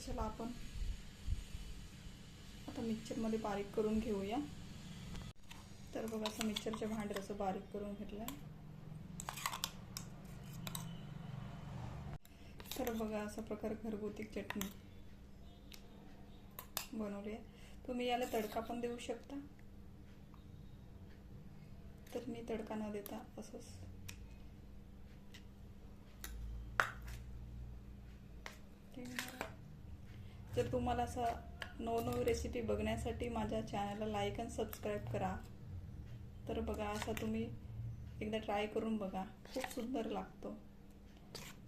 तर चला आपण आता मिक्सरमध्ये बारीक करून घेऊया। तर बघा असं मिक्सरच्या भांड्यात असं बारीक करून घेतलं आहे। तर बघा अशा प्रकारे घरगुती चटणी बनवली आहे। तुम्ही याला तडका पण देऊ शकता, तर मी तडका न देता असंच जर तुम्हाला असा नवनवी रेसिपी बघण्यासाठी माझ्या चॅनलला लाईक आणि सबस्क्राईब करा। तर बघा असा तुम्ही एकदा ट्राय करून बघा, खूप सुंदर लागतो।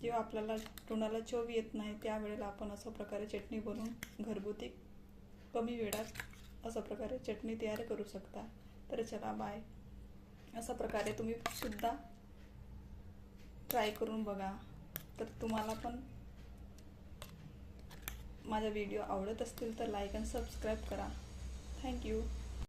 जेव्हा आपल्याला तोंडाला चव येत नाही त्यावेळेला आपण अशा प्रकारे चटणी बनवून घरगुती कमी वेळात अशा प्रकारे चटणी तयार करू शकता। तर चला बाय। अशा प्रकारे तुम्ही सुद्धा ट्राय करून बघा। तर तुम्हाला पण माझा व्हिडिओ आवडत असतील तर लाईक आणि सबस्क्राईब करा। थँक्यू।